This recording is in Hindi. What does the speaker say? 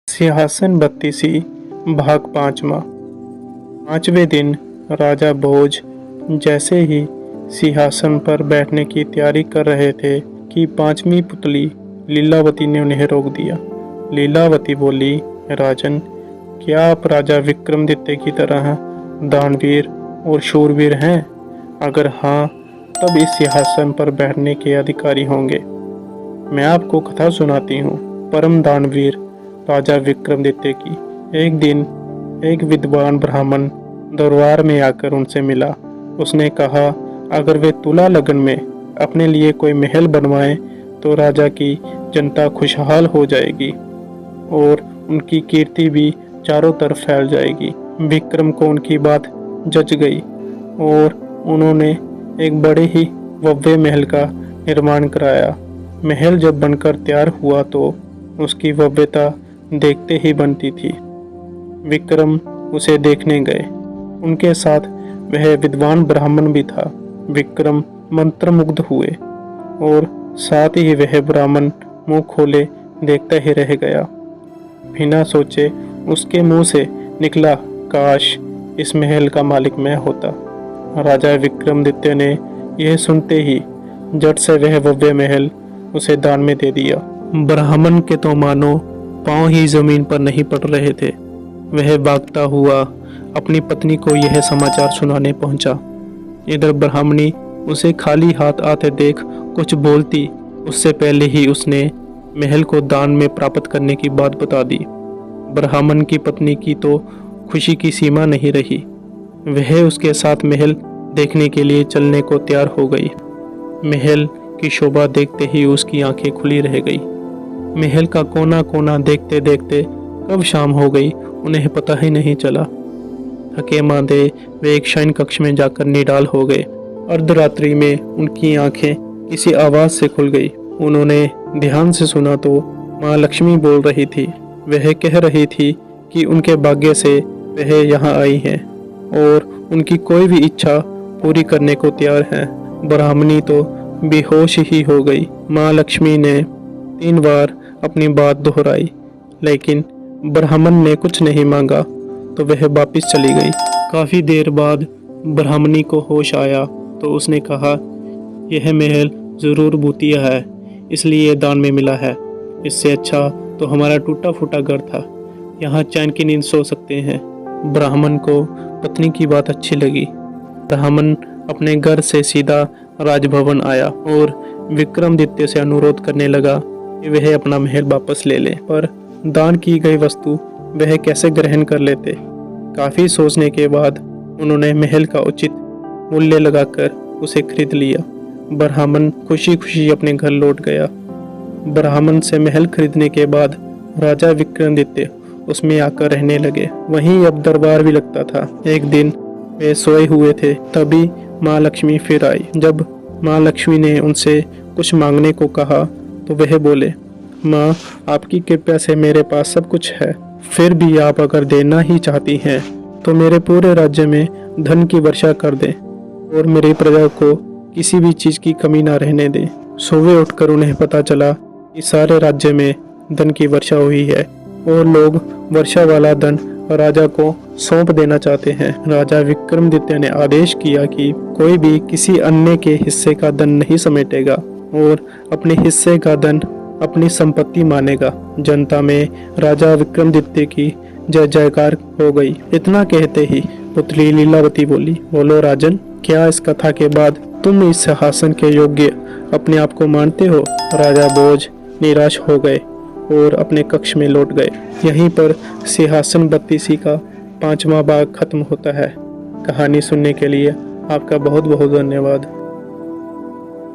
सिंहासन बत्तीसी भाग पांचवा। पांचवें दिन राजा भोज जैसे ही सिंहासन पर बैठने की तैयारी कर रहे थे कि पांचवी पुतली लीलावती ने उन्हें रोक दिया। लीलावती बोली, राजन, क्या आप राजा विक्रमादित्य की तरह दानवीर और शूरवीर हैं? अगर हाँ, तब इस सिंहासन पर बैठने के अधिकारी होंगे। मैं आपको कथा सुनाती हूँ परम दानवीर राजा विक्रमादित्य की। एक दिन एक विद्वान ब्राह्मण दरबार में आकर उनसे मिला। उसने कहा, अगर वे तुला लगन में अपने लिए कोई महल बनवाएं तो राजा की जनता खुशहाल हो जाएगी और उनकी कीर्ति भी चारों तरफ फैल जाएगी। विक्रम को उनकी बात जच गई और उन्होंने एक बड़े ही भव्य महल का निर्माण कराया। महल जब बनकर तैयार हुआ तो उसकी भव्यता देखते ही बनती थी। विक्रम उसे देखने गए। उनके साथ वह विद्वान ब्राह्मण भी था। विक्रम मंत्रमुग्ध हुए और साथ ही वह ब्राह्मण मुंह खोले देखता ही रह गया। बिना सोचे उसके मुंह से निकला, काश इस महल का मालिक मैं होता। राजा विक्रमादित्य ने यह सुनते ही झट से वह भव्य महल उसे दान में दे दिया। ब्राह्मण के तो मानो पांव ही जमीन पर नहीं पड़ रहे थे। वह भागता हुआ अपनी पत्नी को यह समाचार सुनाने पहुंचा। इधर ब्राह्मणी उसे खाली हाथ आते देख कुछ बोलती उससे पहले ही उसने महल को दान में प्राप्त करने की बात बता दी। ब्राह्मण की पत्नी की तो खुशी की सीमा नहीं रही। वह उसके साथ महल देखने के लिए चलने को तैयार हो गई। महल की शोभा देखते ही उसकी आंखें खुली रह गई। महल का कोना कोना देखते देखते कब शाम हो गई उन्हें पता ही नहीं चला। थके मांदे वे एक शयन कक्ष में जाकर निडाल हो गए। अर्धरात्रि में उनकी आंखें किसी आवाज से खुल गई। उन्होंने ध्यान से सुना तो माँ लक्ष्मी बोल रही थी। वह कह रही थी कि उनके भाग्य से वह यहाँ आई हैं और उनकी कोई भी इच्छा पूरी करने को तैयार है। ब्राह्मणी तो बेहोश ही हो गई। माँ लक्ष्मी ने 3 बार अपनी बात दोहराई, लेकिन ब्राह्मण ने कुछ नहीं मांगा तो वह वापस चली गई। काफी देर बाद ब्राह्मणी को होश आया तो उसने कहा, यह महल जरूर भूतिया है, इसलिए दान में मिला है। इससे अच्छा तो हमारा टूटा फूटा घर था, यहाँ चैन की नींद सो सकते हैं। ब्राह्मण को पत्नी की बात अच्छी लगी। ब्राह्मण अपने घर से सीधा राजभवन आया और विक्रमादित्य से अनुरोध करने लगा कि वह अपना महल वापस ले ले, पर दान की गई वस्तु वह कैसे ग्रहण कर लेते। काफी सोचने के बाद उन्होंने महल का उचित मूल्य लगाकर उसे खरीद लिया। ब्राह्मण खुशी खुशी अपने घर लौट गया। ब्राह्मण से महल खरीदने के बाद राजा विक्रमादित्य उसमें आकर रहने लगे। वहीं अब दरबार भी लगता था। एक दिन वे सोए हुए थे, तभी माँ लक्ष्मी फिर आई। जब माँ लक्ष्मी ने उनसे कुछ मांगने को कहा तो वह बोले, माँ, आपकी कृपा से मेरे पास सब कुछ है, फिर भी आप अगर देना ही चाहती हैं तो मेरे पूरे राज्य में धन की वर्षा कर दें और मेरी प्रजा को किसी भी चीज़ की कमी ना रहने दें। सुबह उठकर उन्हें पता चला कि सारे राज्य में धन की वर्षा हुई है और लोग वर्षा वाला धन राजा को सौंप देना चाहते हैं। राजा विक्रमादित्य ने आदेश किया कि कोई भी किसी अन्य के हिस्से का धन नहीं समेटेगा और अपने हिस्से का धन अपनी संपत्ति मानेगा। जनता में राजा विक्रमादित्य की जय जयकार हो गई। इतना कहते ही पुतली लीलावती बोली, बोलो राजन, क्या इस कथा के बाद तुम इस सिंहासन के योग्य अपने आप को मानते हो? राजा भोज निराश हो गए और अपने कक्ष में लौट गए। यहीं पर सिंहासन बत्तीसी का 5वां भाग खत्म होता है। कहानी सुनने के लिए आपका बहुत बहुत धन्यवाद।